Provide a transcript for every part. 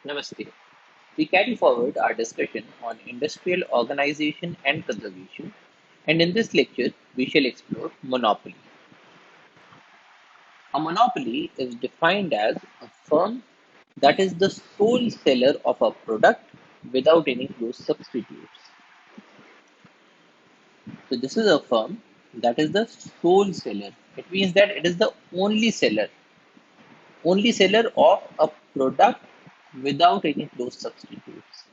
Namaste. We carry forward our discussion on industrial organization and conservation, and in this lecture, we shall explore monopoly. A monopoly is defined as a firm that is the sole seller of a product without any close substitutes. So, this is a firm that is the sole seller. It means that it is the only seller of a product without any close substitutes.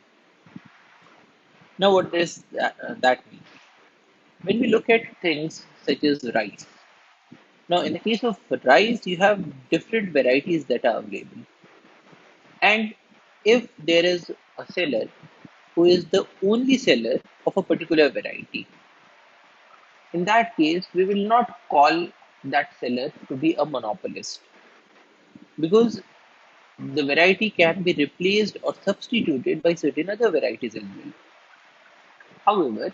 Now, what does that mean? When we look at things such as rice, now in the case of rice, you have different varieties that are available. And if there is a seller who is the only seller of a particular variety, in that case, we will not call that seller to be a monopolist because the variety can be replaced or substituted by certain other varieties as well. However,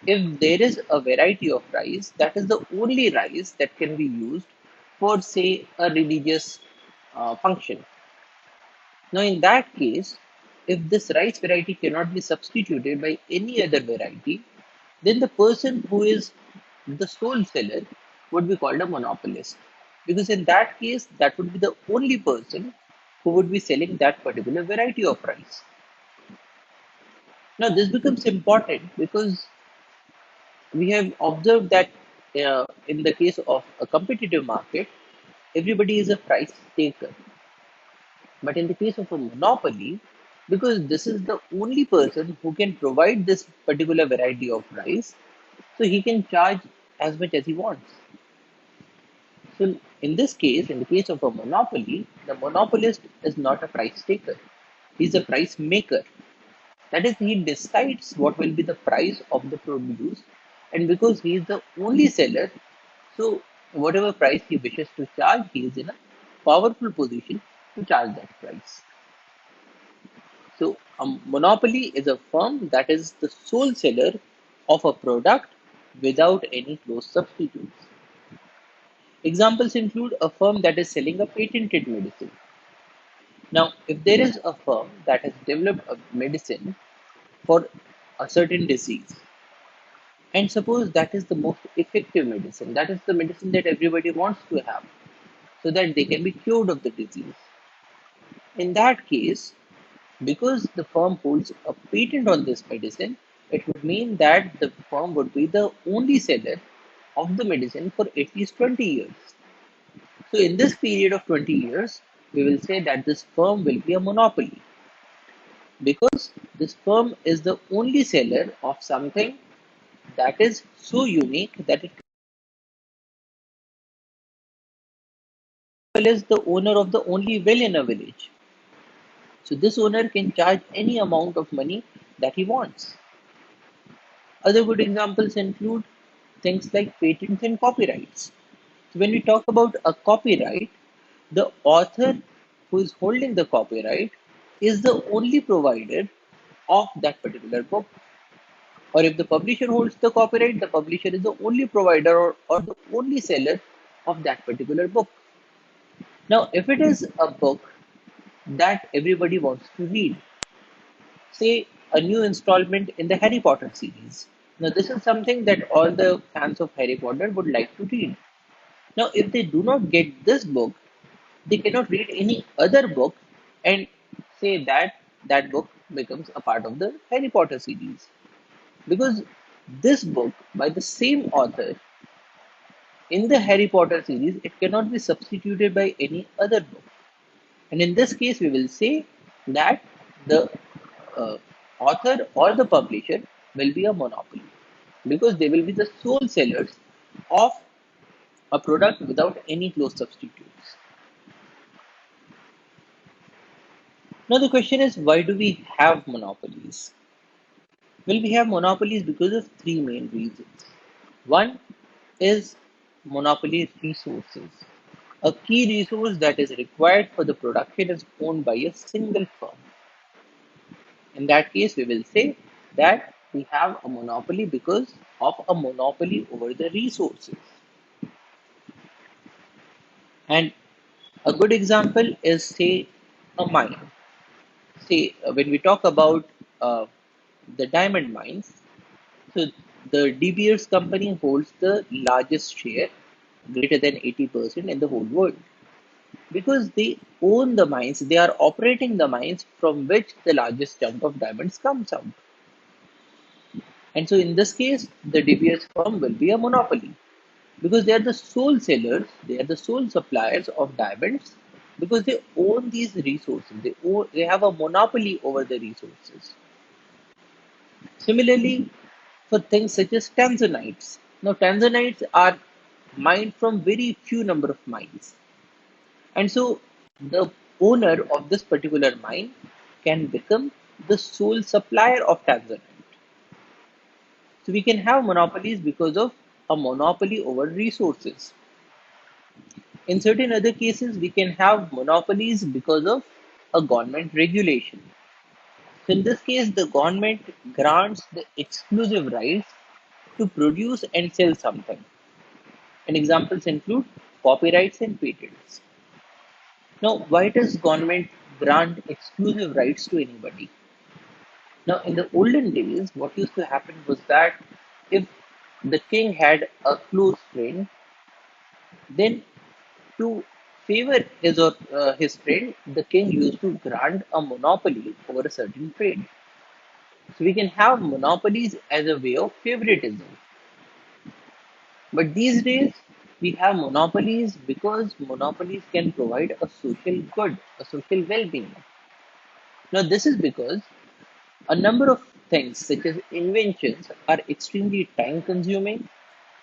if there is a variety of rice, that is the only rice that can be used for, say, a religious function. Now, in that case, if this rice variety cannot be substituted by any other variety, then the person who is the sole seller would be called a monopolist. Because in that case, that would be the only person who would be selling that particular variety of rice. Now, this becomes important because we have observed that in the case of a competitive market, everybody is a price taker. But in the case of a monopoly, because this is the only person who can provide this particular variety of rice, so he can charge as much as he wants. So in this case, in the case of a monopoly, the monopolist is not a price taker. He's a price maker. That is, he decides what will be the price of the produce, and because he is the only seller, so whatever price he wishes to charge, he is in a powerful position to charge that price. So a monopoly is a firm that is the sole seller of a product without any close substitutes. Examples include a firm that is selling a patented medicine. Now, if there is a firm that has developed a medicine for a certain disease, and suppose that is the most effective medicine, that is the medicine that everybody wants to have, so that they can be cured of the disease. In that case, because the firm holds a patent on this medicine, it would mean that the firm would be the only seller of the medicine for at least 20 years. So, in this period of 20 years, we will say that this firm will be a monopoly because this firm is the only seller of something that is so unique that it is the owner of the only well in a village. So, this owner can charge any amount of money that he wants. Other good examples include things like patents and copyrights. So when we talk about a copyright, the author who is holding the copyright is the only provider of that particular book. Or if the publisher holds the copyright, the publisher is the only provider or the only seller of that particular book. Now, if it is a book that everybody wants to read, say a new installment in the Harry Potter series. Now, this is something that all the fans of Harry Potter would like to read. Now, if they do not get this book, they cannot read any other book and say that that book becomes a part of the Harry Potter series. Because this book, by the same author in the Harry Potter series, it cannot be substituted by any other book. And in this case, we will say that the uh, author or the publisher will be a monopoly because they will be the sole sellers of a product without any close substitutes. Now, the question is, why do we have monopolies? Well, we have monopolies because of three main reasons. One is monopoly resources. A key resource that is required for the production is owned by a single firm. In that case, we will say that we have a monopoly because of a monopoly over the resources. And a good example is, say, a mine. say when we talk about uh, the diamond mines, so the De Beers company holds the largest share, greater than 80% in the whole world, because they own the mines, they are operating the mines from which the largest chunk of diamonds comes out. And so in this case, the De Beers firm will be a monopoly because they are the sole sellers, they are the sole suppliers of diamonds because they own these resources. They have a monopoly over the resources. Similarly, for things such as tanzanites. Now, tanzanites are mined from very few number of mines. And so the owner of this particular mine can become the sole supplier of tanzanite. So we can have monopolies because of a monopoly over resources. In certain other cases, we can have monopolies because of a government regulation. So in this case, the government grants the exclusive rights to produce and sell something. And examples include copyrights and patents. Now, why does government grant exclusive rights to anybody? Now, in the olden days, what used to happen was that if the king had a close friend, then to favor his or his friend, the king used to grant a monopoly over a certain trade. So we can have monopolies as a way of favoritism. But these days, we have monopolies because monopolies can provide a social good, a social well being. Now, this is because a number of things, such as inventions, are extremely time consuming,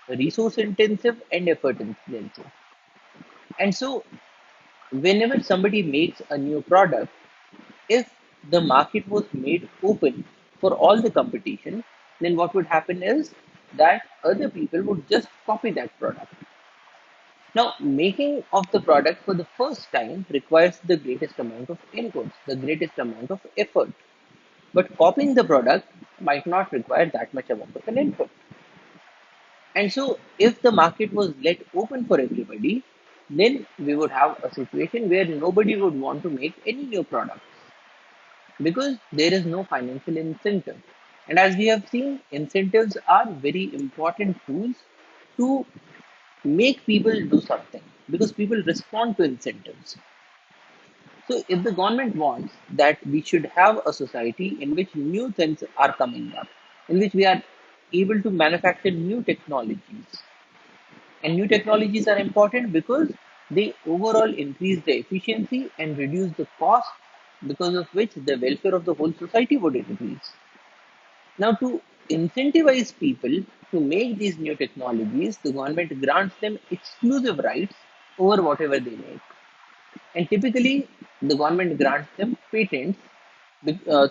resource intensive, and effort intensive. And so, whenever somebody makes a new product, if the market was made open for all the competition, then what would happen is that other people would just copy that product. Now, making of the product for the first time requires the greatest amount of inputs, the greatest amount of effort. But copying the product might not require that much amount of an input. And so, if the market was let open for everybody, then we would have a situation where nobody would want to make any new products because there is no financial incentive. And as we have seen, incentives are very important tools to make people do something because people respond to incentives. So, if the government wants that we should have a society in which new things are coming up, in which we are able to manufacture new technologies, and new technologies are important because they overall increase the efficiency and reduce the cost, because of which the welfare of the whole society would increase. Now, to incentivize people to make these new technologies, the government grants them exclusive rights over whatever they make. And typically, the government grants them patents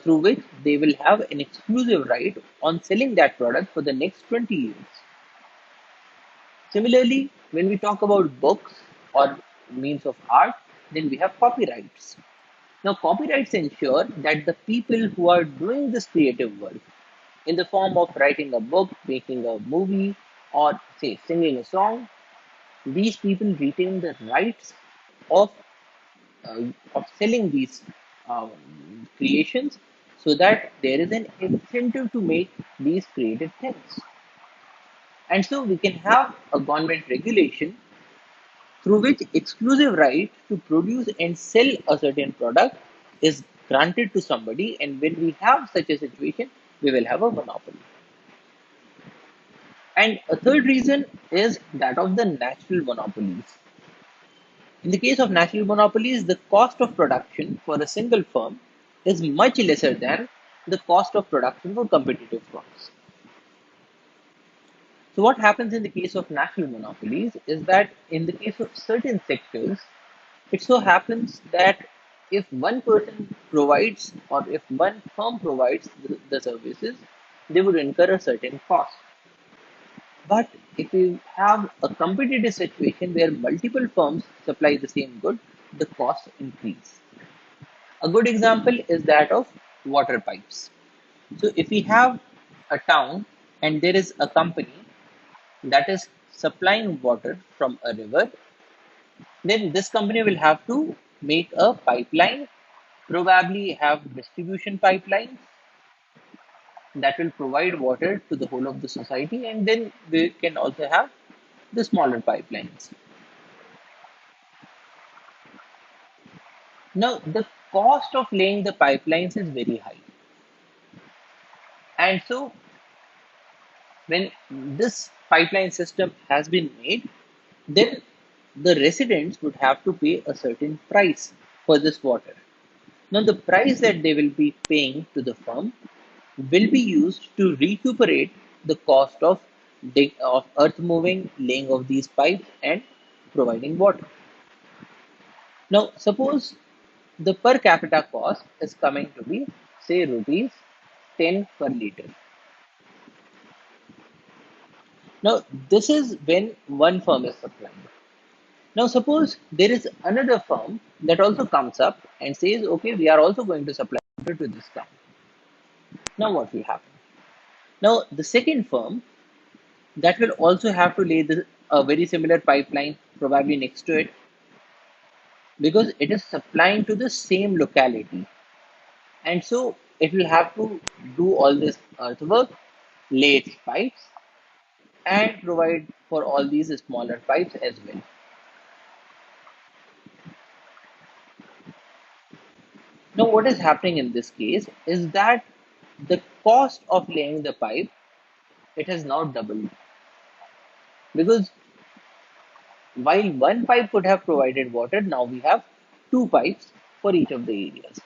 through which they will have an exclusive right on selling that product for the next 20 years. Similarly, when we talk about books or means of art, then we have copyrights. Now, copyrights ensure that the people who are doing this creative work in the form of writing a book, making a movie, or say singing a song, these people retain the rights of selling these creations so that there is an incentive to make these creative things. And so we can have a government regulation through which exclusive right to produce and sell a certain product is granted to somebody. And when we have such a situation, we will have a monopoly. And a third reason is that of the natural monopolies. In the case of national monopolies, the cost of production for a single firm is much lesser than the cost of production for competitive firms. So, what happens in the case of national monopolies is that in the case of certain sectors, it so happens that if one person provides or if one firm provides the services, they would incur a certain cost. But if you have a competitive situation where multiple firms supply the same good, the costs increase. A good example is that of water pipes. So if we have a town and there is a company that is supplying water from a river, then this company will have to make a pipeline probably have distribution pipelines that will provide water to the whole of the society, and then we can also have the smaller pipelines. Now, the cost of laying the pipelines is very high, and so when this pipeline system has been made, then the residents would have to pay a certain price for this water. Now, the price that they will be paying to the firm will be used to recuperate the cost of earth moving, laying of these pipes, and providing water. Now, suppose the per capita cost is coming to be, say, rupees 10 per liter. Now, this is when one firm is supplying. Now, suppose there is another firm that also comes up and says, okay, we are also going to supply water to this town. Now, what will happen? Now, the second firm that will also have to lay a very similar pipeline probably next to it because it is supplying to the same locality. And so it will have to do all this earthwork, lay its pipes, and provide for all these smaller pipes as well. Now, what is happening in this case is that the cost of laying the pipe, it has now doubled because while one pipe could have provided water, now we have two pipes for each of the areas.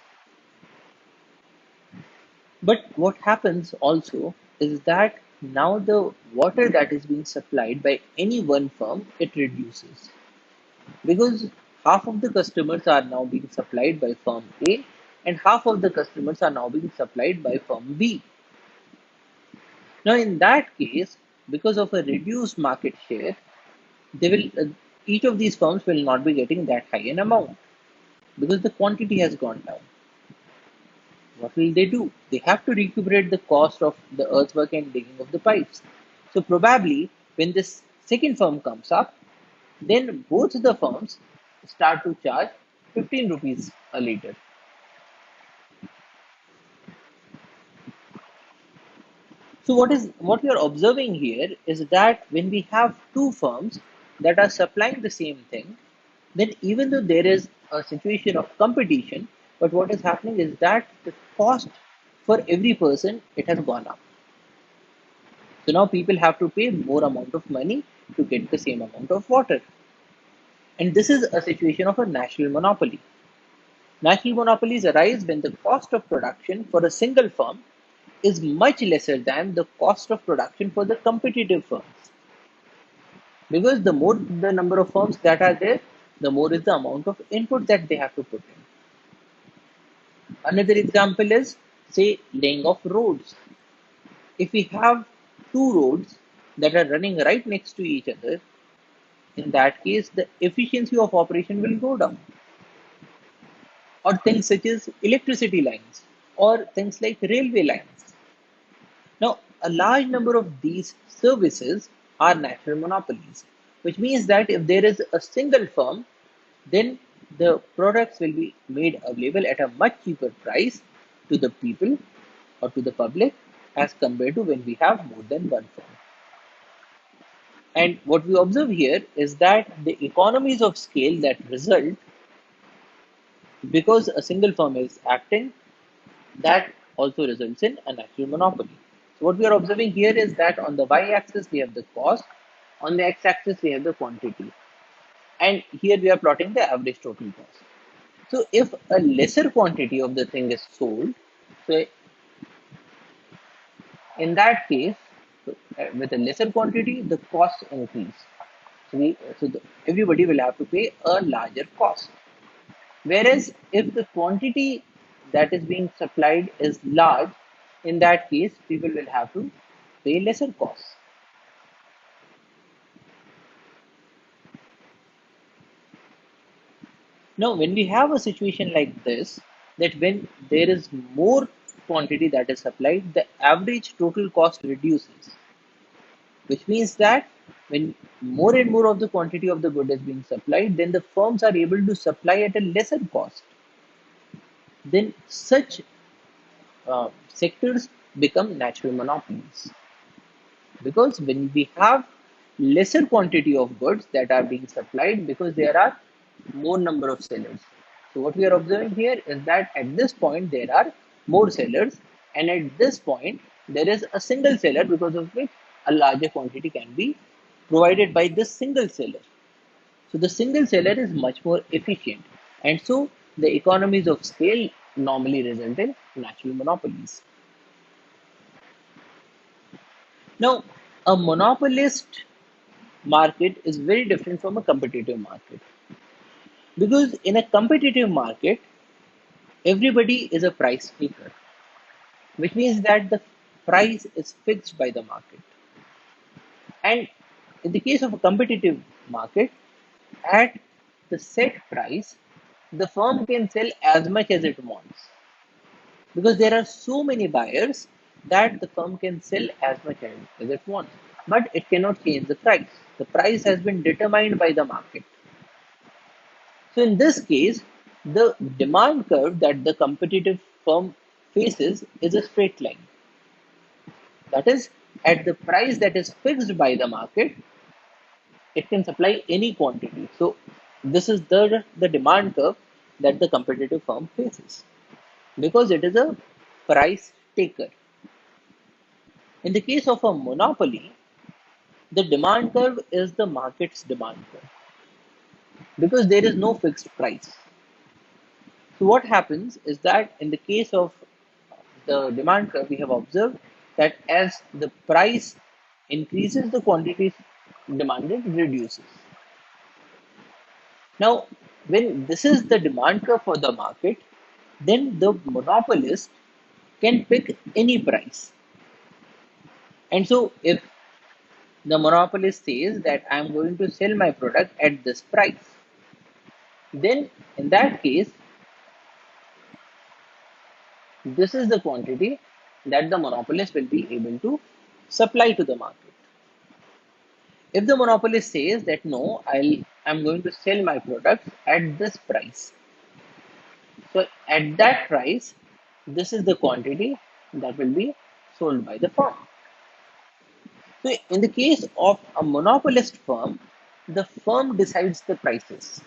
But what happens also is that now the water that is being supplied by any one firm, it reduces because half of the customers are now being supplied by firm A and half of the customers are now being supplied by firm B. Now, in that case, because of a reduced market share, they will each of these firms will not be getting that high an amount because the quantity has gone down. What will they do? They have to recuperate the cost of the earthwork and digging of the pipes. So probably when this second firm comes up, then both the firms start to charge 15 rupees a liter. So what we are observing here is that when we have two firms that are supplying the same thing, then even though there is a situation of competition, but what is happening is that the cost for every person it has gone up. So now people have to pay more amount of money to get the same amount of water. And this is a situation of a national monopoly. National monopolies arise when the cost of production for a single firm is much lesser than the cost of production for the competitive firms. Because the more the number of firms that are there, the more is the amount of input that they have to put in. Another example is, say, laying of roads. If we have two roads that are running right next to each other, in that case, the efficiency of operation will go down. Or things such as electricity lines or things like railway lines. Now, a large number of these services are natural monopolies, which means that if there is a single firm, then the products will be made available at a much cheaper price to the people or to the public as compared to when we have more than one firm. And what we observe here is that the economies of scale that result because a single firm is acting, that also results in a natural monopoly. So what we are observing here is that on the y-axis we have the cost, on the x-axis we have the quantity, and here we are plotting the average total cost. So if a lesser quantity of the thing is sold, so in that case, with a lesser quantity, the cost increase. Everybody will have to pay a larger cost. Whereas if the quantity that is being supplied is large, in that case, people will have to pay lesser costs. Now, when we have a situation like this, that when there is more quantity that is supplied, the average total cost reduces, which means that when more and more of the quantity of the good is being supplied, then the firms are able to supply at a lesser cost. then such sectors become natural monopolies. Because when we have lesser quantity of goods that are being supplied because there are more number of sellers. So what we are observing here is that at this point there are more sellers, and at this point there is a single seller because of which a larger quantity can be provided by this single seller. So the single seller is much more efficient, and so the economies of scale normally result in natural monopolies. Now, a monopolist market is very different from a competitive market, because in a competitive market everybody is a price taker, which means that the price is fixed by the market. And in the case of a competitive market, at the set price the firm can sell as much as it wants, because there are so many buyers that the firm can sell as much as it wants, but it cannot change the price. The price has been determined by the market. So in this case, the demand curve that the competitive firm faces is a straight line. That is, at the price that is fixed by the market, it can supply any quantity. So this is the demand curve that the competitive firm faces, because it is a price taker. In the case of a monopoly, the demand curve is the market's demand curve, because there is no fixed price. So what happens is that in the case of the demand curve, we have observed that as the price increases, the quantity demanded reduces. Now, when this is the demand curve for the market, then the monopolist can pick any price. And so, if the monopolist says that I am going to sell my product at this price, then in that case, this is the quantity that the monopolist will be able to supply to the market. If the monopolist says that no, I'm going to sell my products at this price, so at that price, this is the quantity that will be sold by the firm. So in the case of a monopolist firm, the firm decides the prices,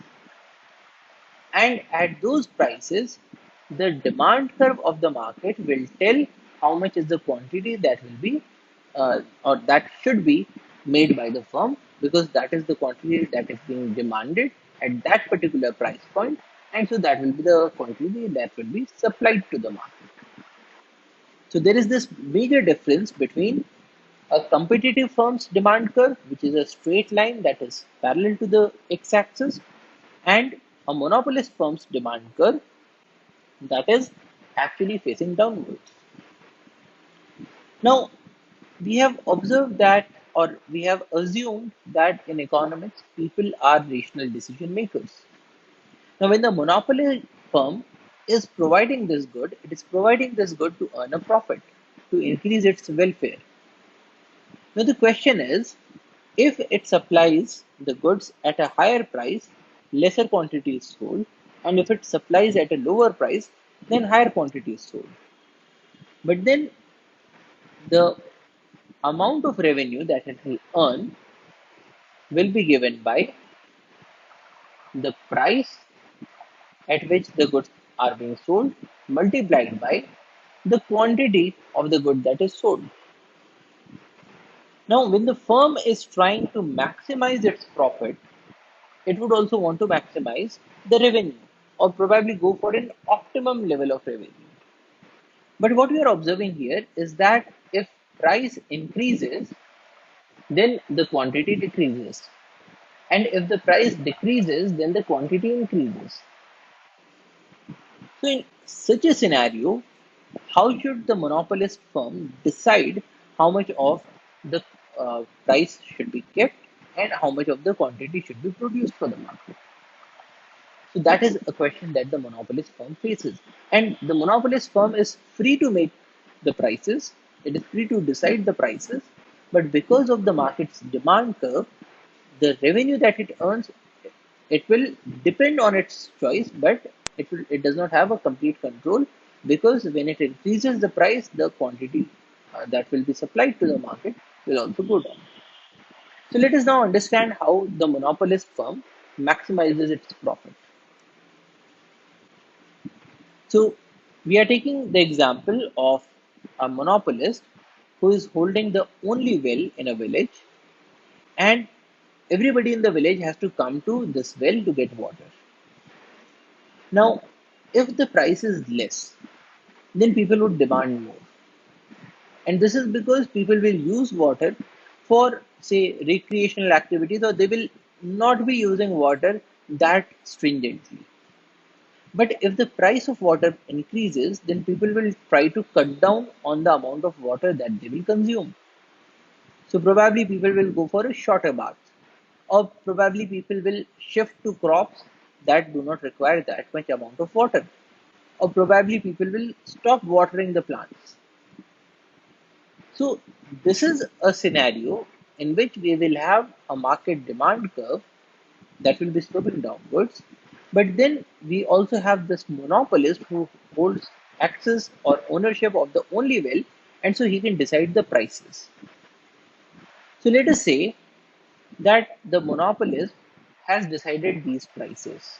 and at those prices, the demand curve of the market will tell how much is the quantity that will be or that should be made by the firm, because that is the quantity that is being demanded at that particular price point, and so that will be the quantity that will be supplied to the market. So there is this major difference between a competitive firm's demand curve, which is a straight line that is parallel to the x-axis, and a monopolist firm's demand curve that is actually facing downwards. Now, we have observed that, or we have assumed that in economics, people are rational decision makers. Now, when the monopoly firm is providing this good, it is providing this good to earn a profit, to increase its welfare. Now, the question is, if it supplies the goods at a higher price, lesser quantity is sold, and if it supplies at a lower price, then higher quantity is sold. But then the amount of revenue that it will earn will be given by the price at which the goods are being sold multiplied by the quantity of the good that is sold. Now, when the firm is trying to maximize its profit, it would also want to maximize the revenue, or probably go for an optimum level of revenue. But what we are observing here is that if price increases, then the quantity decreases. And if the price decreases, then the quantity increases. So in such a scenario, how should the monopolist firm decide how much of the price should be kept and how much of the quantity should be produced for the market? So that is a question that the monopolist firm faces. And the monopolist firm is free to make the prices, it is free to decide the prices, but because of the market's demand curve, the revenue that it earns, it will depend on its choice, but it does not have a complete control, because when it increases the price, the quantity that will be supplied to the market will also go down. So let us now understand how the monopolist firm maximizes its profit. So we are taking the example of a monopolist who is holding the only well in a village, and everybody in the village has to come to this well to get water. Now, if the price is less, then people would demand more. And this is because people will use water for, say, recreational activities, or they will not be using water that stringently. But if the price of water increases, then people will try to cut down on the amount of water that they will consume. So probably people will go for a shorter bath, or probably people will shift to crops that do not require that much amount of water, or probably people will stop watering the plants. So this is a scenario in which we will have a market demand curve that will be sloping downwards. But then we also have this monopolist who holds access or ownership of the only well, and so he can decide the prices. So let us say that the monopolist has decided these prices.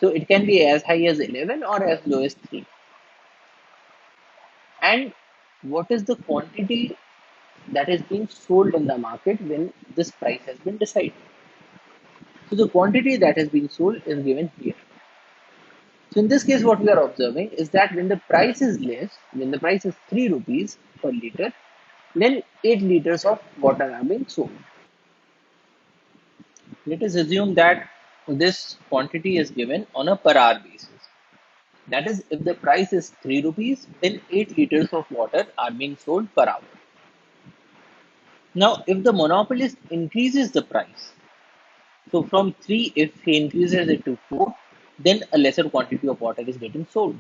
So it can be as high as 11 or as low as 3. And what is the quantity that is being sold in the market when this price has been decided? So the quantity that has been sold is given here. So in this case, what we are observing is that when the price is less, when the price is 3 rupees per liter, then 8 liters of water are being sold. Let us assume that this quantity is given on a per hour basis. That is, if the price is 3 rupees, then 8 liters of water are being sold per hour. Now, if the monopolist increases the price, so from 3, if he increases it to 4, then a lesser quantity of water is getting sold.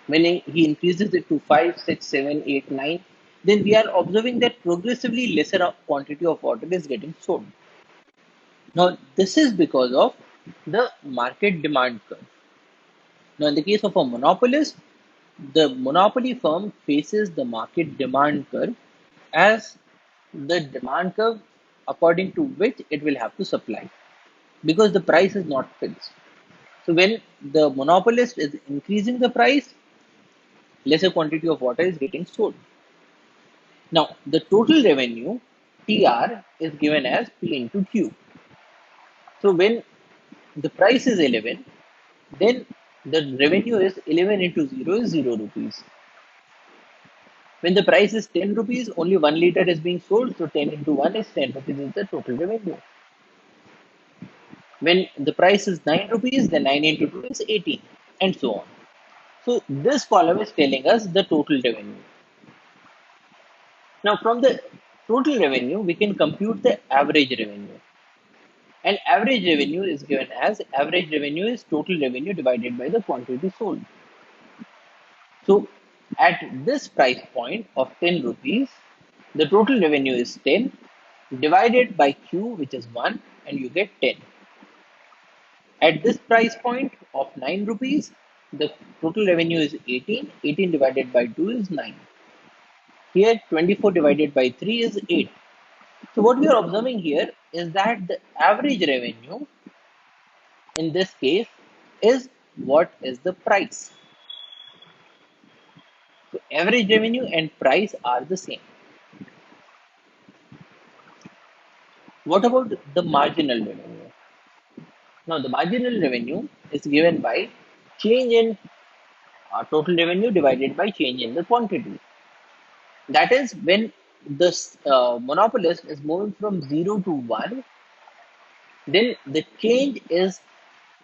When he increases it to 5, 6, 7, 8, 9, then we are observing that progressively lesser quantity of water is getting sold. Now, this is because of the market demand curve. Now, in the case of a monopolist, the monopoly firm faces the market demand curve as the demand curve according to which it will have to supply, because the price is not fixed. So when the monopolist is increasing the price, lesser quantity of water is getting sold. Now, the total revenue TR is given as P into Q. So when the price is 11, then the revenue is 11 into 0 is 0 rupees. When the price is 10 rupees, only 1 liter is being sold, so 10 into 1 is 10 rupees is the total revenue. When the price is 9 rupees, then 9 into 2 is 18, and so on. So this column is telling us the total revenue. Now from the total revenue, we can compute the average revenue. And average revenue is given as average revenue is total revenue divided by the quantity sold. So at this price point of 10 rupees, the total revenue is 10 divided by Q, which is 1, and you get 10. At this price point of 9 rupees, the total revenue is 18. 18 divided by 2 is 9. Here, 24 divided by 3 is 8. So what we are observing here is that the average revenue in this case is what is the price. So average revenue and price are the same. What about the marginal revenue? Now the marginal revenue is given by change in total revenue divided by change in the quantity. That is, when this monopolist is moving from 0 to 1, then the change is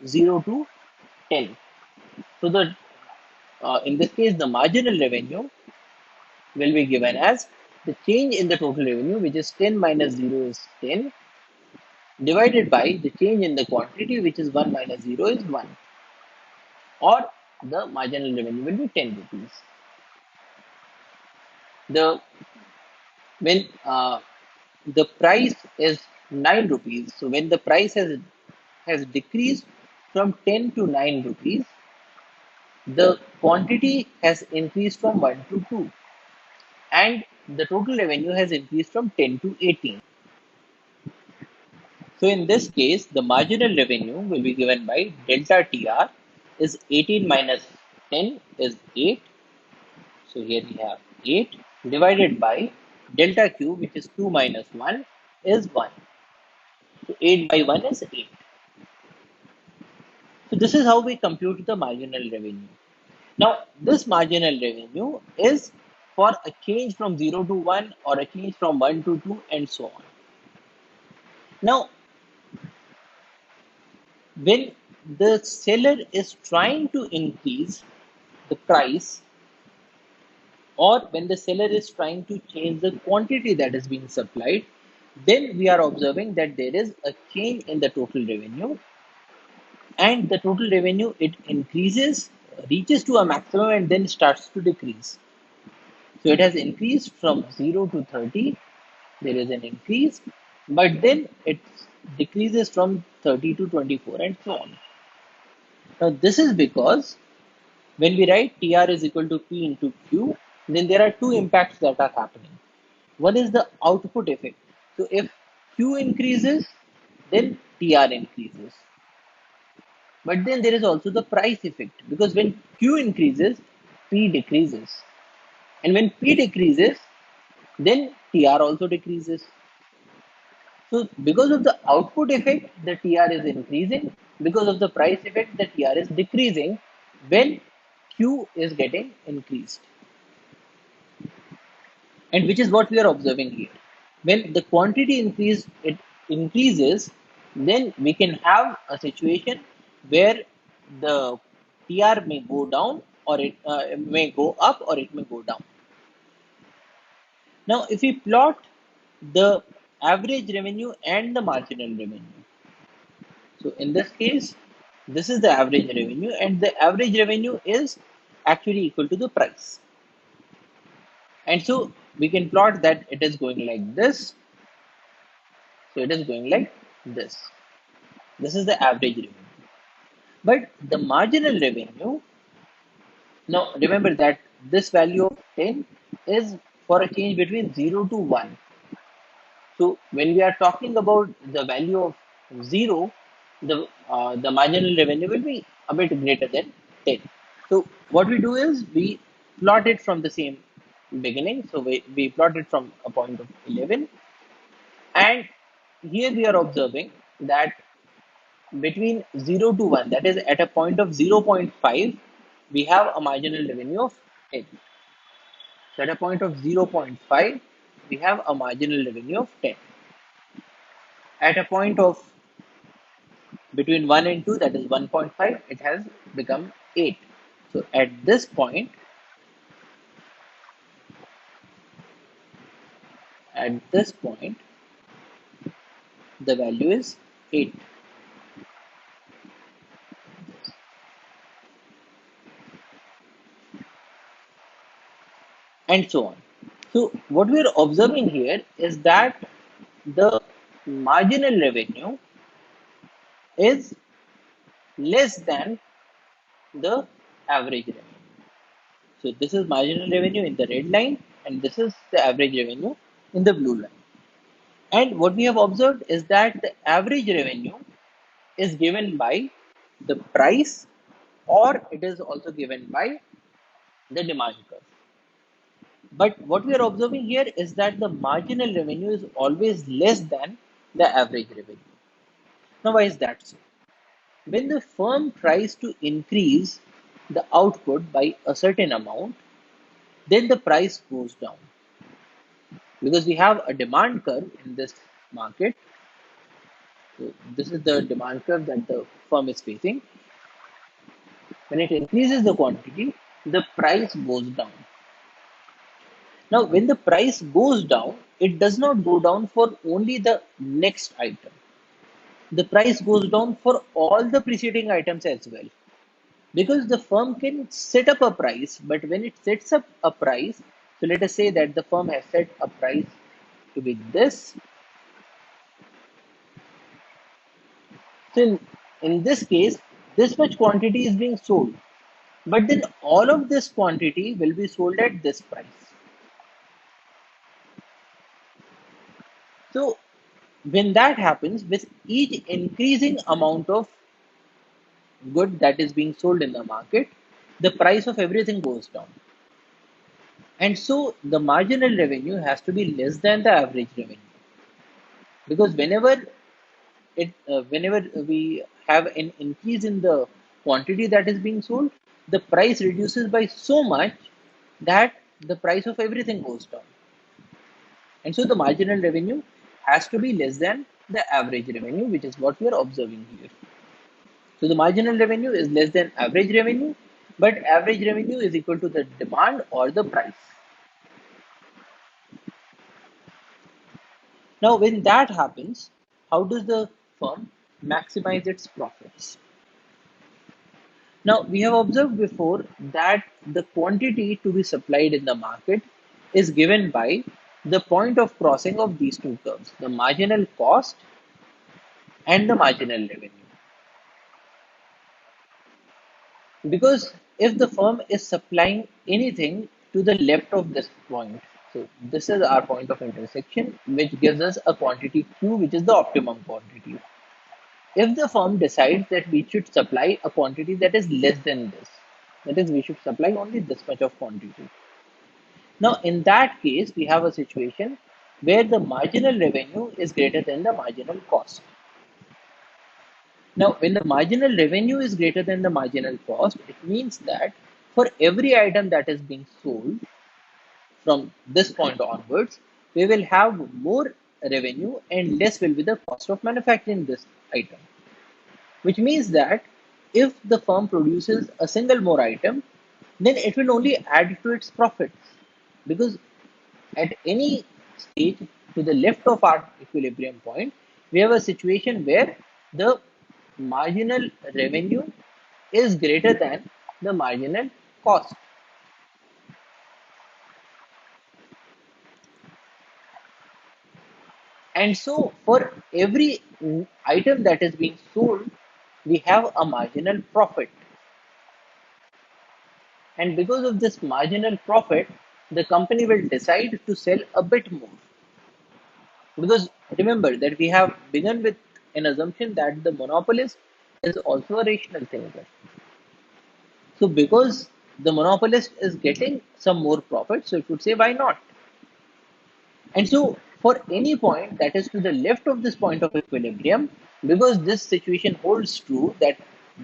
0 to 10. So the in this case, the marginal revenue will be given as the change in the total revenue, which is 10 minus 0 is 10, divided by the change in the quantity, which is 1 minus 0 is 1, or the marginal revenue will be 10 rupees. The when the price is 9 rupees, so when the price has decreased from 10 to 9 rupees, the quantity has increased from 1 to 2, and the total revenue has increased from 10 to 18. So in this case, the marginal revenue will be given by delta TR is 18 minus 10 is 8. So here we have 8 divided by delta Q, which is 2 minus 1 is 1. So 8 by 1 is 8. So this is how we compute the marginal revenue. Now, this marginal revenue is for a change from 0 to 1 or a change from 1 to 2 and so on. Now, when the seller is trying to increase the price, or when the seller is trying to change the quantity that is being supplied, then we are observing that there is a change in the total revenue, and the total revenue, it increases, reaches to a maximum and then starts to decrease. So it has increased from 0 to 30, there is an increase, but then it decreases from 30 to 24 and so on. Now this is because when we write TR is equal to P into Q, then there are two impacts that are happening. One is the output effect. So if Q increases, then TR increases. But then there is also the price effect, because when Q increases, P decreases. And when P decreases, then TR also decreases. So because of the output effect, the TR is increasing. Because of the price effect, the TR is decreasing when Q is getting increased. And which is what we are observing here. When the quantity it increases, then we can have a situation where the TR may go down, or it may go up, or it may go down. Now, if we plot the average revenue and the marginal revenue, so in this case, this is the average revenue, and the average revenue is actually equal to the price. And so we can plot that it is going like this. So it is going like this. This is the average revenue. But the marginal revenue, now remember that this value of 10 is for a change between 0 to 1. So when we are talking about the value of 0, the marginal revenue will be a bit greater than 10. So what we do is we plot it from the same beginning. So we plot it from a point of 11. And here we are observing that between 0 to 1, that is at a point of 0.5, we have a marginal revenue of 10. So at a point of 0.5, we have a marginal revenue of 10. At a point of between 1 and 2, that is 1.5, it has become 8. So at this point, the value is 8. And so on. So what we are observing here is that the marginal revenue is less than the average revenue. So this is marginal revenue in the red line, and this is the average revenue in the blue line. And what we have observed is that the average revenue is given by the price, or it is also given by the demand curve. But what we are observing here is that the marginal revenue is always less than the average revenue. Now, why is that so? When the firm tries to increase the output by a certain amount, then the price goes down. Because we have a demand curve in this market. So this is the demand curve that the firm is facing. When it increases the quantity, the price goes down. Now, when the price goes down, it does not go down for only the next item. The price goes down for all the preceding items as well. Because the firm can set up a price, but when it sets up a price, so let us say that the firm has set a price to be this. So In this case, this much quantity is being sold, but then all of this quantity will be sold at this price. So when that happens, with each increasing amount of good that is being sold in the market, the price of everything goes down. And so the marginal revenue has to be less than the average revenue. Because whenever we have an increase in the quantity that is being sold, the price reduces by so much that the price of everything goes down. And so the marginal revenue has to be less than the average revenue, which is what we are observing here. So the marginal revenue is less than average revenue, but average revenue is equal to the demand or the price. Now, when that happens, how does the firm maximize its profits? Now, we have observed before that the quantity to be supplied in the market is given by the point of crossing of these two curves, the marginal cost and the marginal revenue. Because if the firm is supplying anything to the left of this point, so this is our point of intersection, which gives us a quantity Q, which is the optimum quantity. If the firm decides that we should supply a quantity that is less than this, that is, we should supply only this much of quantity. Now, in that case, we have a situation where the marginal revenue is greater than the marginal cost. Now, when the marginal revenue is greater than the marginal cost, it means that for every item that is being sold from this point onwards, we will have more revenue and less will be the cost of manufacturing this item. Which means that if the firm produces a single more item, then it will only add to its profits. Because at any stage to the left of our equilibrium point, we have a situation where the marginal revenue is greater than the marginal cost. And so for every item that is being sold, we have a marginal profit. And because of this marginal profit, the company will decide to sell a bit more. Because remember that we have begun with an assumption that the monopolist is also a rational thinker. So because the monopolist is getting some more profit, so it would say why not? And so for any point that is to the left of this point of equilibrium, because this situation holds true that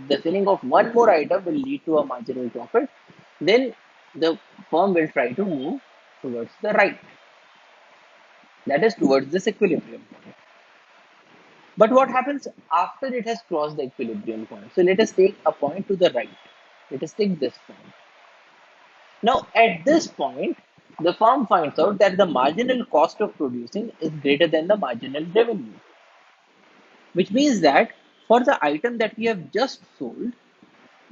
the selling of one more item will lead to a marginal profit, then the firm will try to move towards the right, that is towards this equilibrium point. But what happens after it has crossed the equilibrium point? So let us take a point to the right. Let us take this point. Now, at this point, the firm finds out that the marginal cost of producing is greater than the marginal revenue, which means that for the item that we have just sold,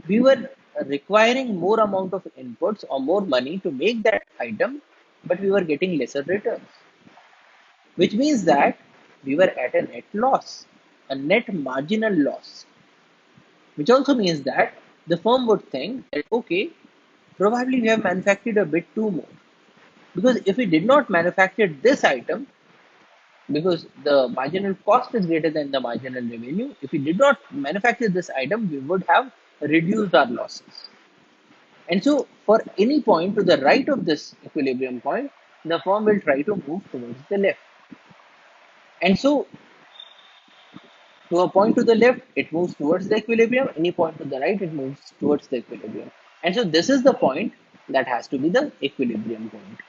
we were requiring more amount of inputs or more money to make that item, but we were getting lesser returns, which means that we were at a net loss, a net marginal loss, which also means that the firm would think that, okay, probably we have manufactured a bit too more. Because if we did not manufacture this item, because the marginal cost is greater than the marginal revenue, if we did not manufacture this item, we would have reduced our losses. And so, for any point to the right of this equilibrium point, the firm will try to move towards the left. And so, to a point to the left, it moves towards the equilibrium. Any point to the right, it moves towards the equilibrium. And so, this is the point that has to be the equilibrium point.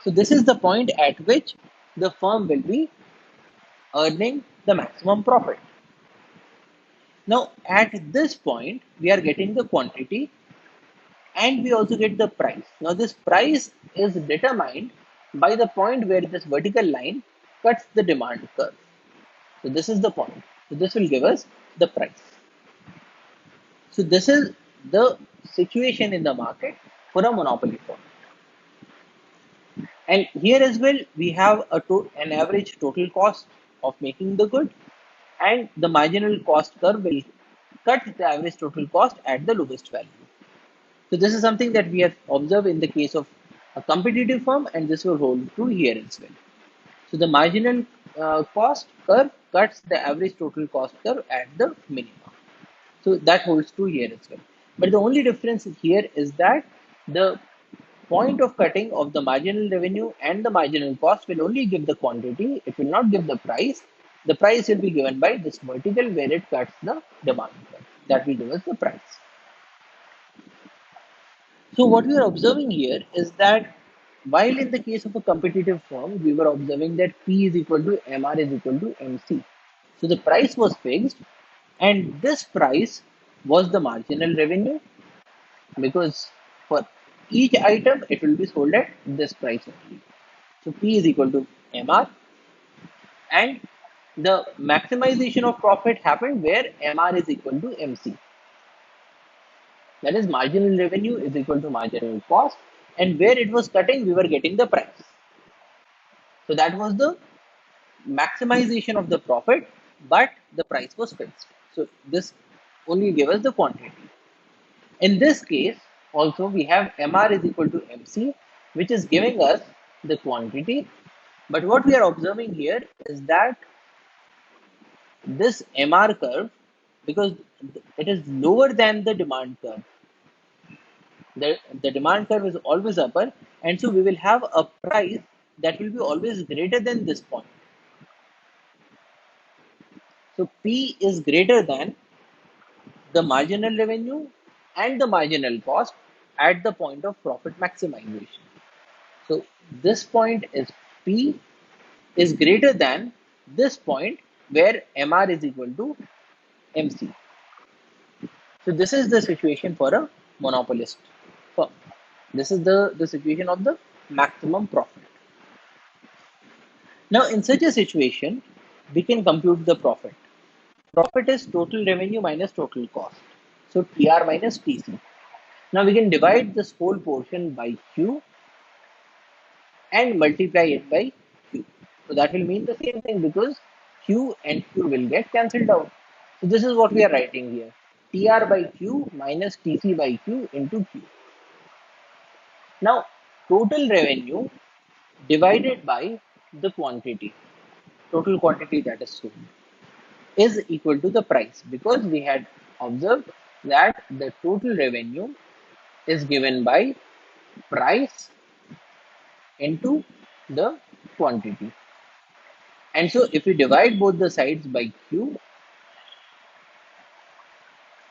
So, this is the point at which the firm will be earning the maximum profit. Now, at this point, we are getting the quantity and we also get the price. Now, this price is determined by the point where this vertical line cuts the demand curve. So, this is the point. So, this will give us the price. So, this is the situation in the market for a monopoly firm. And here as well, we have an average total cost of making the good, and the marginal cost curve will cuts the average total cost at the lowest value. So this is something that we have observed in the case of a competitive firm, and this will hold true here as well. So the marginal cost curve cuts the average total cost curve at the minimum. So that holds true here as well. But the only difference here is that the point of cutting of the marginal revenue and the marginal cost will only give the quantity, it will not give the price. The price will be given by this vertical where it cuts the demand curve. That will give us the price. So what we are observing here is that while in the case of a competitive firm, we were observing that P is equal to MR is equal to MC. So the price was fixed, and this price was the marginal revenue, because for each item it will be sold at this price only. So P is equal to MR, and the maximization of profit happened where MR is equal to MC. That is, marginal revenue is equal to marginal cost, and where it was cutting, we were getting the price. So that was the maximization of the profit, but the price was fixed. So this only gave us the quantity. In this case, also we have MR is equal to MC, which is giving us the quantity. But what we are observing here is that this MR curve, because it is lower than the demand curve, the demand curve is always upper, and so we will have a price that will be always greater than this point. So P is greater than the marginal revenue and the marginal cost at the point of profit maximization. So this point is P is greater than this point where MR is equal to MC. So this is the situation for a monopolist firm. This is the situation of the maximum profit. Now in such a situation, we can compute the profit. Profit is total revenue minus total cost. So TR minus TC. Now we can divide this whole portion by Q and multiply it by Q. So that will mean the same thing, because Q and Q will get cancelled out. So this is what we are writing here. TR by Q minus TC by Q into Q. Now total revenue divided by the quantity, total quantity that is sold, is equal to the price, because we had observed that the total revenue is given by price into the quantity. And so if we divide both the sides by Q,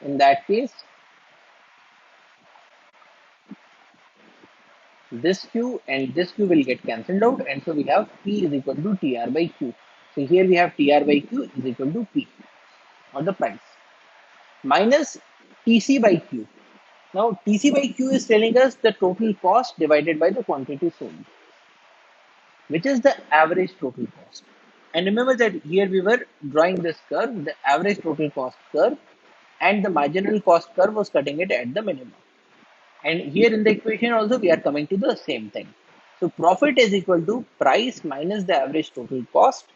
in that case, this Q and this Q will get cancelled out, and so we have P is equal to TR by Q. So here we have TR by Q is equal to P, or the price, minus TC by Q. Now TC by Q is telling us the total cost divided by the quantity sold, which is the average total cost. And remember that here we were drawing this curve, the average total cost curve, and the marginal cost curve was cutting it at the minimum. And here in the equation also we are coming to the same thing. So profit is equal to price minus the average total cost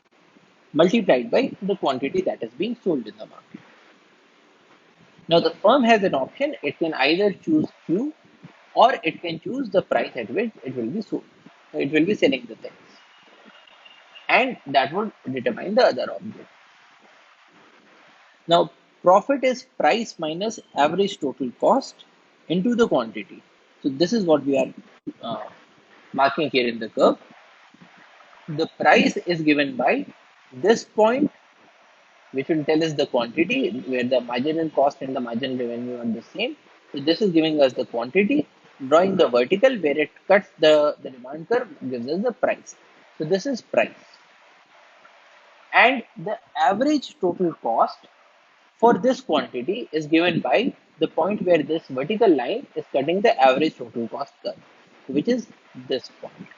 multiplied by the quantity that is being sold in the market. Now the firm has an option, it can either choose Q or it can choose the price at which it will be sold. It will be selling the things, and that would determine the other object. Now profit is price minus average total cost into the quantity. So this is what we are marking here in the curve. The price is given by this point, which will tell us the quantity, where the marginal cost and the marginal revenue are the same. So this is giving us the quantity. Drawing the vertical where it cuts the demand curve gives us the price. So this is price. And the average total cost for this quantity is given by the point where this vertical line is cutting the average total cost curve, which is this point.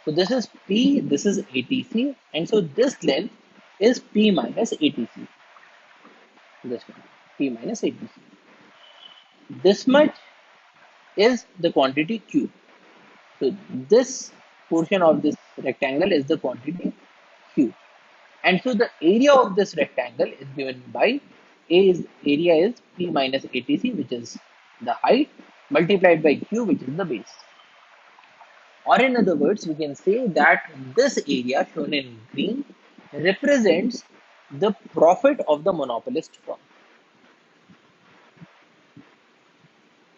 So this is P, this is ATC, and so this length is P minus ATC. This one, P minus ATC. This much is the quantity Q. So this portion of this rectangle is the quantity Q. And so the area of this rectangle is given by A is area is P minus ATC, which is the height, multiplied by Q, which is the base. Or in other words, we can say that this area shown in green represents the profit of the monopolist firm.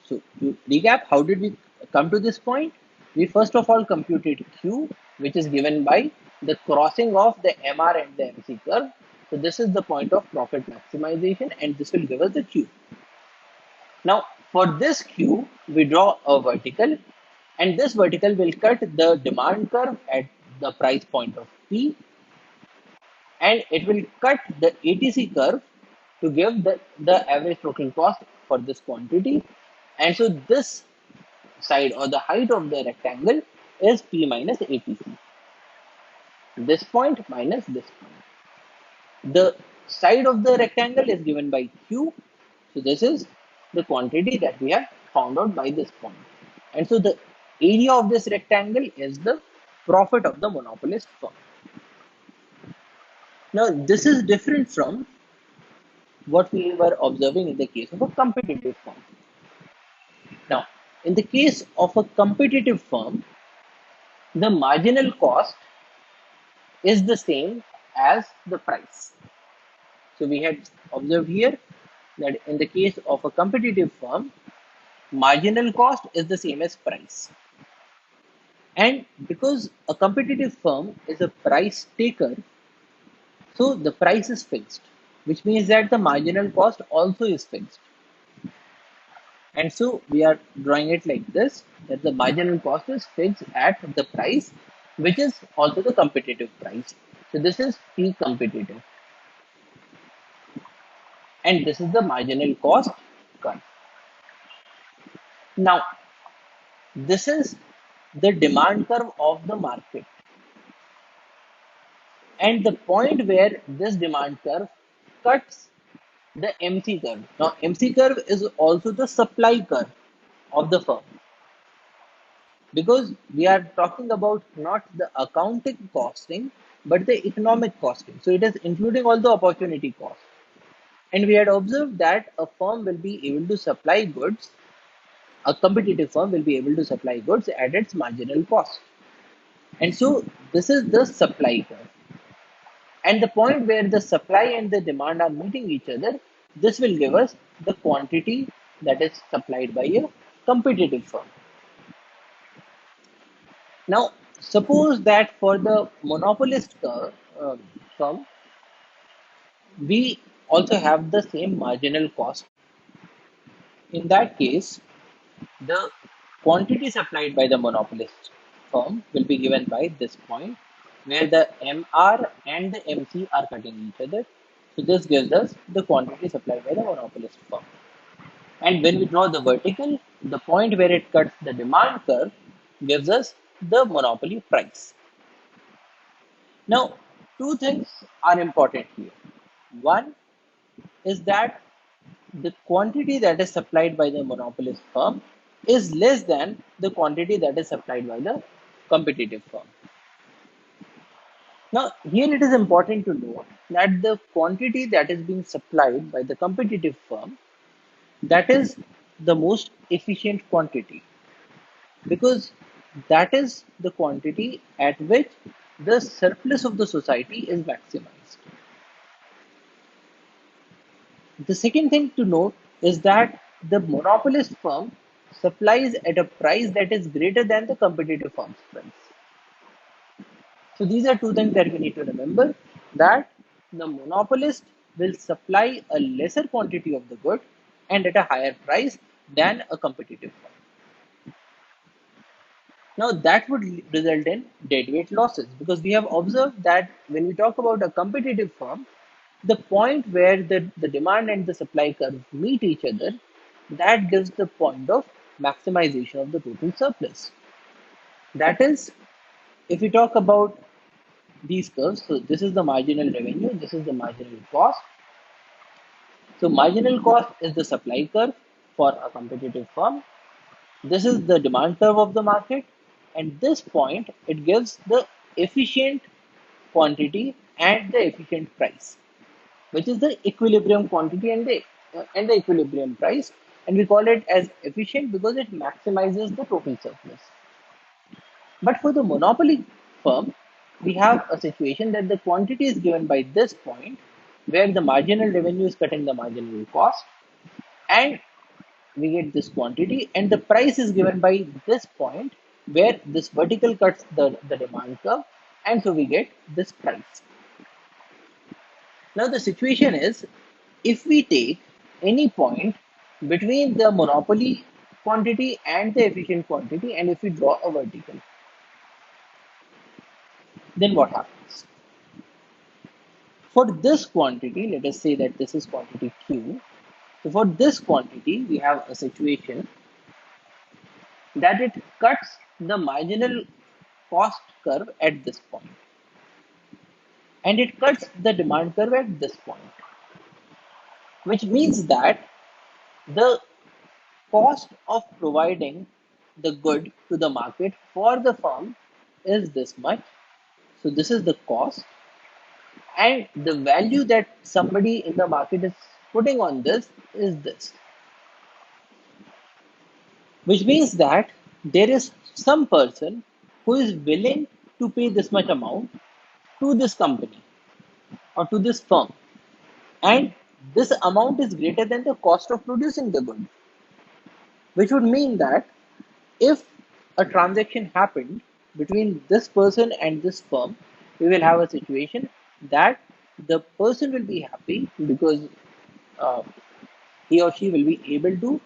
So to recap, how did we come to this point? We first of all computed Q, which is given by the crossing of the MR and the MC curve. So this is the point of profit maximization, and this will give us the Q. Now, for this Q, we draw a vertical, and this vertical will cut the demand curve at the price point of P, and it will cut the ATC curve to give the average total cost for this quantity. And so this side or the height of the rectangle is P minus ATC. This point minus this point. The side of the rectangle is given by Q. So this is the quantity that we have found out by this point. And so the area of this rectangle is the profit of the monopolist firm. Now this is different from what we were observing in the case of a competitive firm. Now, in the case of a competitive firm, the marginal cost is the same as the price. So we had observed here that in the case of a competitive firm, marginal cost is the same as price. And because a competitive firm is a price taker, so the price is fixed, which means that the marginal cost also is fixed. And so we are drawing it like this, that the marginal cost is fixed at the price, which is also the competitive price. So this is P competitive. And this is the marginal cost curve. Now, this is the demand curve of the market. And the point where this demand curve cuts the MC curve. Now, MC curve is also the supply curve of the firm, because we are talking about not the accounting costing but the economic costing. So it is including all the opportunity cost. And we had observed that a firm will be able to supply goods, a competitive firm will be able to supply goods at its marginal cost. And so this is the supply curve. And the point where the supply and the demand are meeting each other, this will give us the quantity that is supplied by a competitive firm. Now, suppose that for the monopolist firm, we also have the same marginal cost. In that case, the quantity supplied by the monopolist firm will be given by this point, where the MR and the MC are cutting each other. So this gives us the quantity supplied by the monopolist firm. And when we draw the vertical, the point where it cuts the demand curve gives us the monopoly price. Now, two things are important here. One is that the quantity that is supplied by the monopolist firm is less than the quantity that is supplied by the competitive firm. Now, here it is important to note that the quantity that is being supplied by the competitive firm, that is the most efficient quantity, because that is the quantity at which the surplus of the society is maximized. The second thing to note is that the monopolist firm supplies at a price that is greater than the competitive firm's price. So these are two things that we need to remember, that the monopolist will supply a lesser quantity of the good and at a higher price than a competitive firm. Now that would result in deadweight losses, because we have observed that when we talk about a competitive firm, the point where the demand and the supply curve meet each other, that gives the point of maximization of the total surplus. That is, if we talk about these curves, so this is the marginal revenue, this is the marginal cost. So marginal cost is the supply curve for a competitive firm. This is the demand curve of the market, and this point, it gives the efficient quantity and the efficient price. which is the equilibrium quantity and the equilibrium price, and we call it as efficient because it maximizes the total surplus. But for the monopoly firm, we have a situation that the quantity is given by this point, where the marginal revenue is cutting the marginal cost, and we get this quantity, and the price is given by this point, where this vertical cuts the demand curve, and so we get this price. Now the situation is, if we take any point between the monopoly quantity and the efficient quantity, and if we draw a vertical, then what happens? For this quantity, let us say that this is quantity Q. So for this quantity, we have a situation that it cuts the marginal cost curve at this point, and it cuts the demand curve at this point, which means that the cost of providing the good to the market for the firm is this much. So this is the cost, and the value that somebody in the market is putting on this is this, which means that there is some person who is willing to pay this much amount to this company or to this firm, and this amount is greater than the cost of producing the good, which would mean that if a transaction happened between this person and this firm, we will have a situation that the person will be happy because uh, he or she will be able to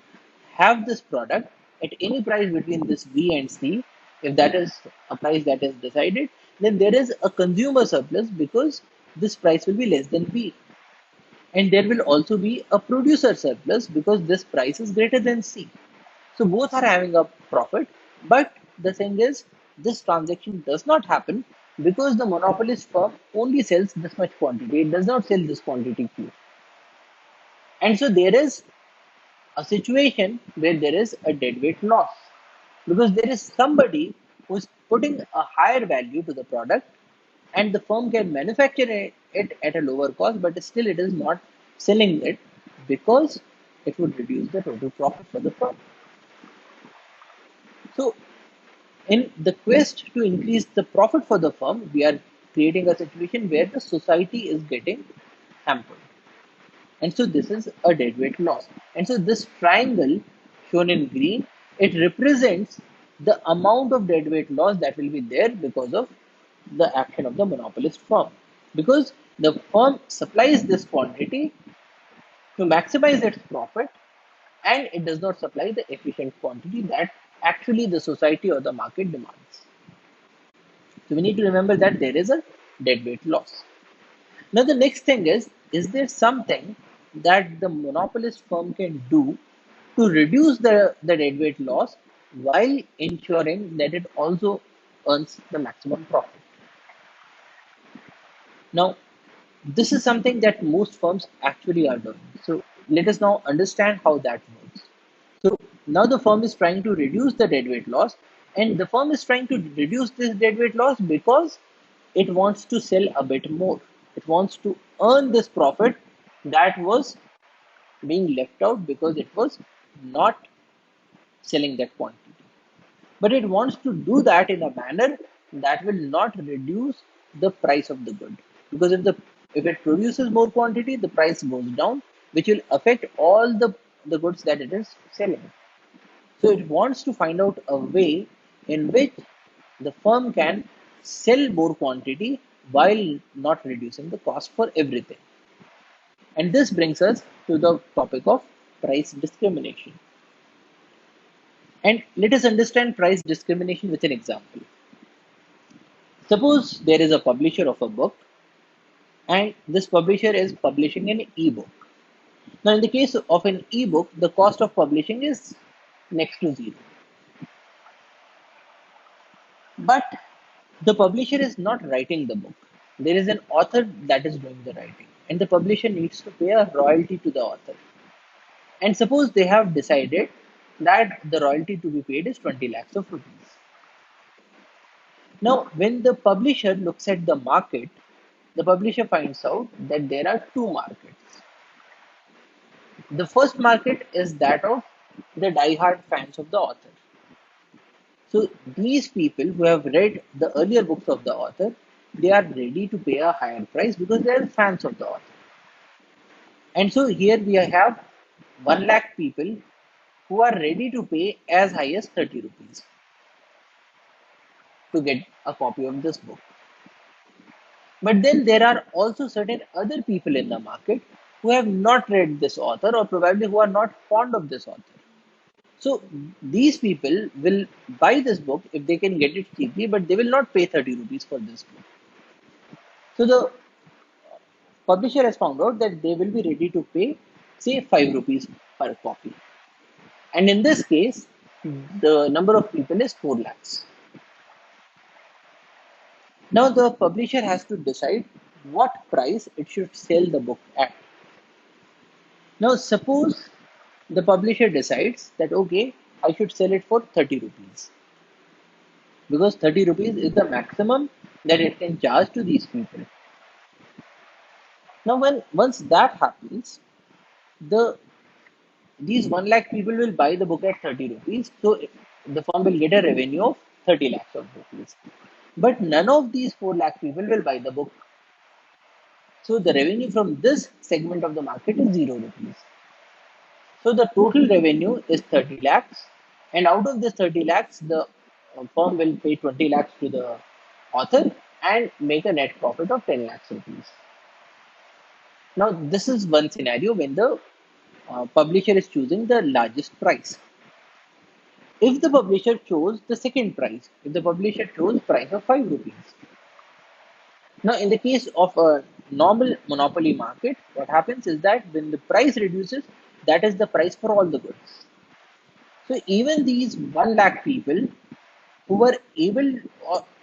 have this product at any price between this B and C. If that is a price that is decided, then there is a consumer surplus because this price will be less than B. And there will also be a producer surplus because this price is greater than C. So both are having a profit, but the thing is, this transaction does not happen because the monopolist firm only sells this much quantity. It does not sell this quantity Q. And so there is a situation where there is a deadweight loss because there is somebody who's putting a higher value to the product, and the firm can manufacture it at a lower cost, but still it is not selling it because it would reduce the total profit for the firm. So in the quest to increase the profit for the firm, we are creating a situation where the society is getting hampered. And so this is a deadweight loss. And so this triangle shown in green, it represents the amount of deadweight loss that will be there because of the action of the monopolist firm. Because the firm supplies this quantity to maximize its profit, and it does not supply the efficient quantity that actually the society or the market demands. So we need to remember that there is a deadweight loss. Now the next thing is there something that the monopolist firm can do to reduce the deadweight loss while ensuring that it also earns the maximum profit? Now, this is something that most firms actually are doing. So let us now understand how that works. So now the firm is trying to reduce the deadweight loss, and the firm is trying to reduce this deadweight loss because it wants to sell a bit more. It wants to earn this profit that was being left out because it was not selling that quantity. But it wants to do that in a manner that will not reduce the price of the good. Because if it produces more quantity, the price goes down, which will affect all the goods that it is selling. So it wants to find out a way in which the firm can sell more quantity while not reducing the cost for everything. And this brings us to the topic of price discrimination. And let us understand price discrimination with an example. Suppose there is a publisher of a book, and this publisher is publishing an ebook. Now, in the case of an ebook, the cost of publishing is next to zero. But the publisher is not writing the book. There is an author that is doing the writing, and the publisher needs to pay a royalty to the author. And suppose they have decided that the royalty to be paid is 20 lakhs of rupees. Now, when the publisher looks at the market, the publisher finds out that there are two markets. The first market is that of the die-hard fans of the author. So these people who have read the earlier books of the author, they are ready to pay a higher price because they are fans of the author. And so here we have 1 lakh people who are ready to pay as high as 30 rupees to get a copy of this book. But then there are also certain other people in the market who have not read this author or probably who are not fond of this author. So these people will buy this book if they can get it cheaply, but they will not pay 30 rupees for this book. So the publisher has found out that they will be ready to pay, say, 5 rupees per copy. And in this case, the number of people is 4 lakhs. Now the publisher has to decide what price it should sell the book at. Now suppose the publisher decides that okay, I should sell it for 30 rupees because 30 rupees is the maximum that it can charge to these people. Now when once that happens, the these 1 lakh people will buy the book at 30 rupees. So the firm will get a revenue of 30 lakhs of rupees. But none of these 4 lakh people will buy the book. So the revenue from this segment of the market is 0 rupees. So the total revenue is 30 lakhs. And out of this 30 lakhs, the firm will pay 20 lakhs to the author and make a net profit of 10 lakhs rupees. Now, this is one scenario when the publisher is choosing the largest price. If the publisher chose the second price, if the publisher chose price of 5 rupees. Now, in the case of a normal monopoly market, what happens is that when the price reduces, that is the price for all the goods. So even these 1 lakh people who were able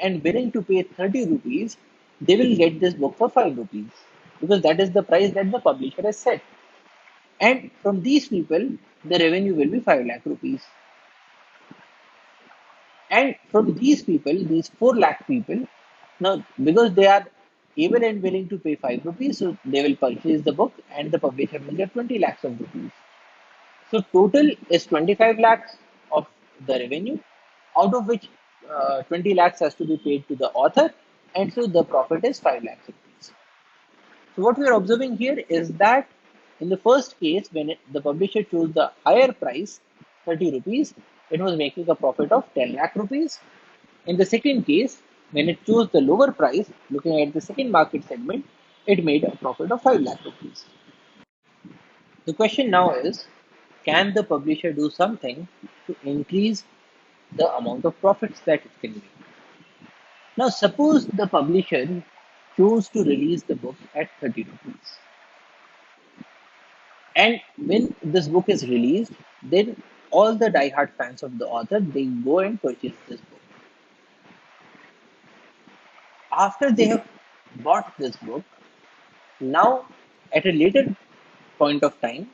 and willing to pay 30 rupees, they will get this book for 5 rupees because that is the price that the publisher has set. And from these people, the revenue will be 5 lakh rupees. And from these people, these 4 lakh people, now because they are able and willing to pay 5 rupees, so they will purchase the book and the publisher will get 20 lakhs of rupees. So total is 25 lakhs of the revenue, out of which 20 lakhs has to be paid to the author, and so the profit is 5 lakhs rupees. So what we are observing here is that in the first case, when the publisher chose the higher price, 30 rupees, it was making a profit of 10 lakh rupees. In the second case, when it chose the lower price, looking at the second market segment, it made a profit of 5 lakh rupees. The question now is, can the publisher do something to increase the amount of profits that it can make? Now, suppose the publisher chose to release the book at 30 rupees. And when this book is released, then all the die-hard fans of the author, they go and purchase this book. After they have bought this book, now at a later point of time,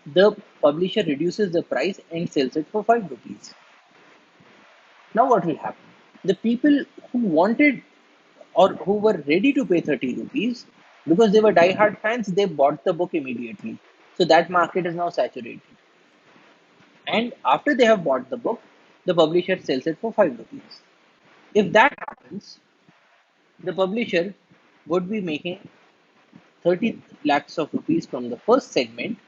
the publisher reduces the price and sells it for 5 rupees. Now what will happen? The people who wanted or who were ready to pay 30 rupees because they were die-hard fans, they bought the book immediately. So that market is now saturated. And after they have bought the book, the publisher sells it for 5 rupees. If that happens, the publisher would be making 30 lakhs of rupees from the first segment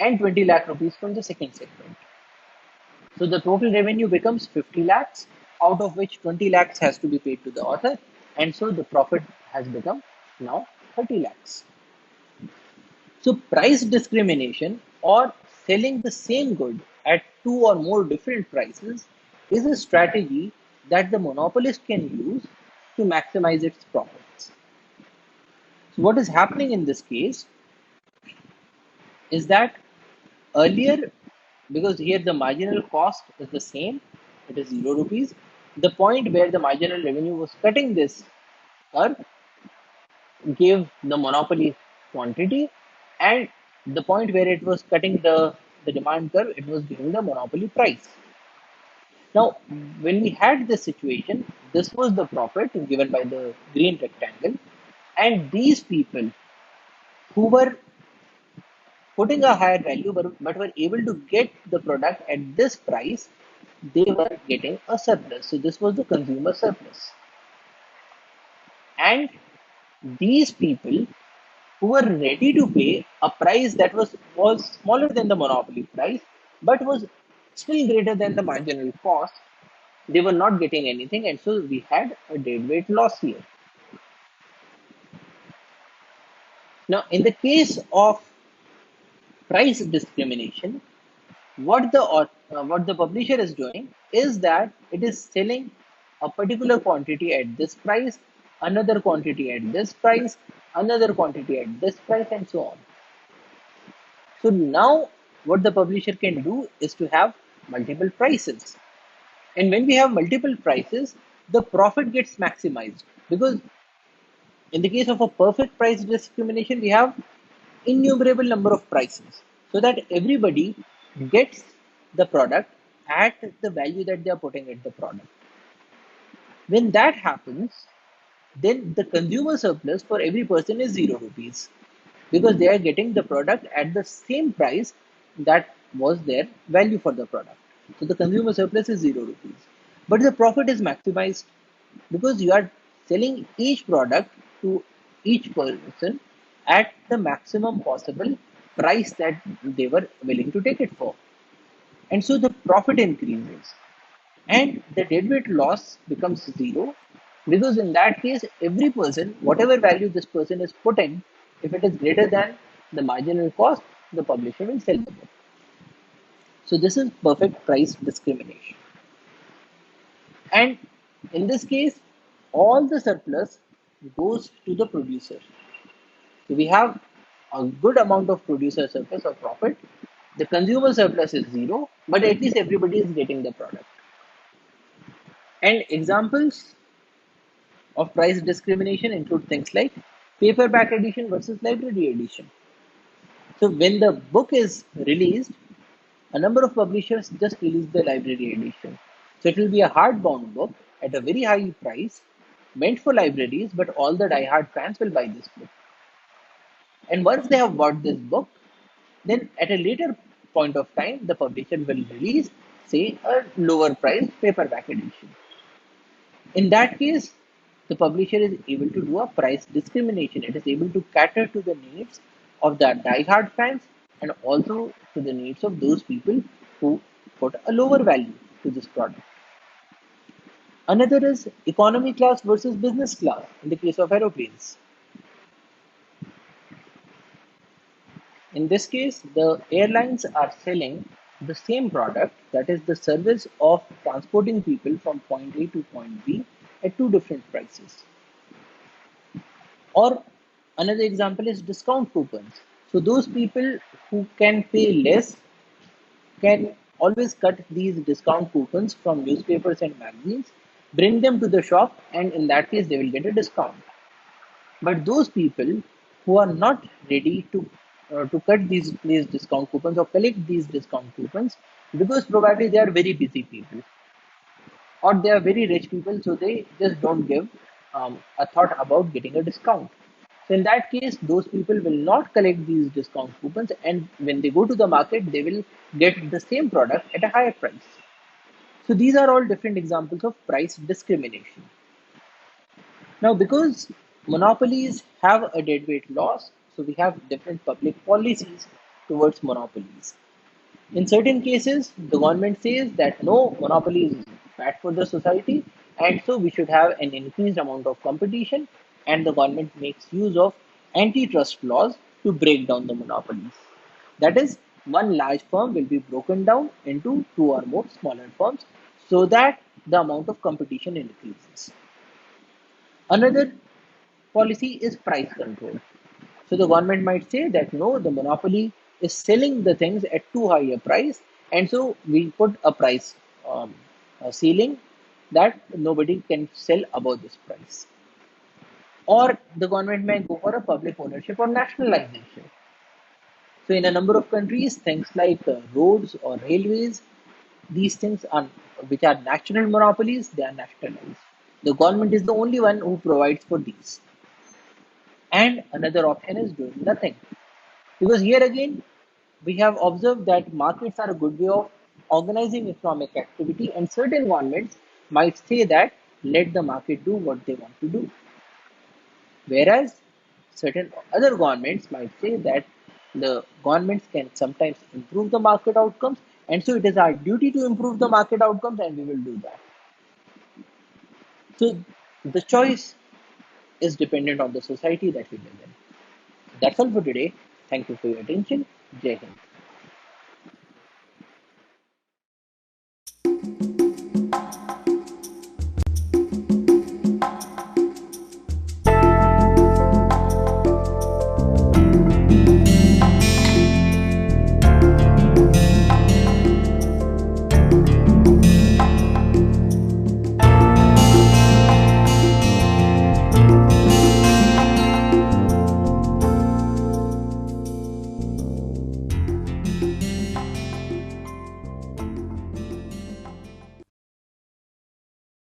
and 20 lakh rupees from the second segment. So the total revenue becomes 50 lakhs, out of which 20 lakhs has to be paid to the author, and so the profit has become now 30 lakhs. So price discrimination or selling the same good at two or more different prices is a strategy that the monopolist can use to maximize its profits. So what is happening in this case is that earlier, because here the marginal cost is the same, it is 0 rupees, the point where the marginal revenue was cutting this curve gave the monopoly quantity, and the point where it was cutting the demand curve, it was giving the monopoly price. Now, when we had this situation, this was the profit given by the green rectangle, And these people who were putting a higher value but were able to get the product at this price, they were getting a surplus. So this was the consumer surplus. And these people who were ready to pay a price that was smaller than the monopoly price, but was still greater than the marginal cost, they were not getting anything, and so we had a deadweight loss here. Now, in the case of price discrimination, what the publisher is doing is that it is selling a particular quantity at this price, another quantity at this price, another quantity at this price, and so on. So now what the publisher can do is to have multiple prices. And when we have multiple prices, the profit gets maximized, because in the case of a perfect price discrimination, we have innumerable number of prices, so that everybody gets the product at the value that they are putting at the product. When that happens, then the consumer surplus for every person is 0 rupees, because they are getting the product at the same price that was their value for the product. So the consumer surplus is 0 rupees. But the profit is maximized because you are selling each product to each person at the maximum possible price that they were willing to take it for. And so the profit increases and the deadweight loss becomes 0, because in that case, every person, whatever value this person is putting, if it is greater than the marginal cost, the publisher will sell the book. So this is perfect price discrimination. And in this case, all the surplus goes to the producer. So we have a good amount of producer surplus or profit. The consumer surplus is 0, but at least everybody is getting the product. And examples of price discrimination include things like paperback edition versus library edition. So when the book is released, a number of publishers just release the library edition. So it will be a hardbound book at a very high price, meant for libraries, but all the die-hard fans will buy this book. And once they have bought this book, then at a later point of time, the publisher will release, say, a lower price paperback edition. In that case, the publisher is able to do a price discrimination. It is able to cater to the needs of the die-hard fans and also to the needs of those people who put a lower value to this product. Another is economy class versus business class in the case of aeroplanes. In this case, the airlines are selling the same product, that is the service of transporting people from point A to point B at two different prices. Or another example is discount coupons. So those people who can pay less can always cut these discount coupons from newspapers and magazines, bring them to the shop, and in that case, they will get a discount. But those people who are not ready to cut these discount coupons or collect these discount coupons, because probably they are very busy people or they are very rich people, so they just don't give a thought about getting a discount. So in that case, those people will not collect these discount coupons, and when they go to the market, they will get the same product at a higher price. So these are all different examples of price discrimination. Now, because monopolies have a deadweight loss, so we have different public policies towards monopolies. In certain cases, the government says that no, monopoly is bad for the society, and so we should have an increased amount of competition, and the government makes use of antitrust laws to break down the monopolies. That is, one large firm will be broken down into two or more smaller firms so that the amount of competition increases. Another policy is price control. So the government might say that no, the monopoly is selling the things at too high a price, and so we put a price a ceiling that nobody can sell above this price. Or the government may go for a public ownership or nationalization. So in a number of countries, things like roads or railways, these things are which are national monopolies, they are nationalized. The government is the only one who provides for these. And another option is doing nothing. Because here again, we have observed that markets are a good way of organizing economic activity, and certain governments might say that let the market do what they want to do. Whereas certain other governments might say that the governments can sometimes improve the market outcomes, and so it is our duty to improve the market outcomes, and we will do that. So the choice is dependent on the society that we live in. That's all for today. Thank you for your attention. Jai Hind.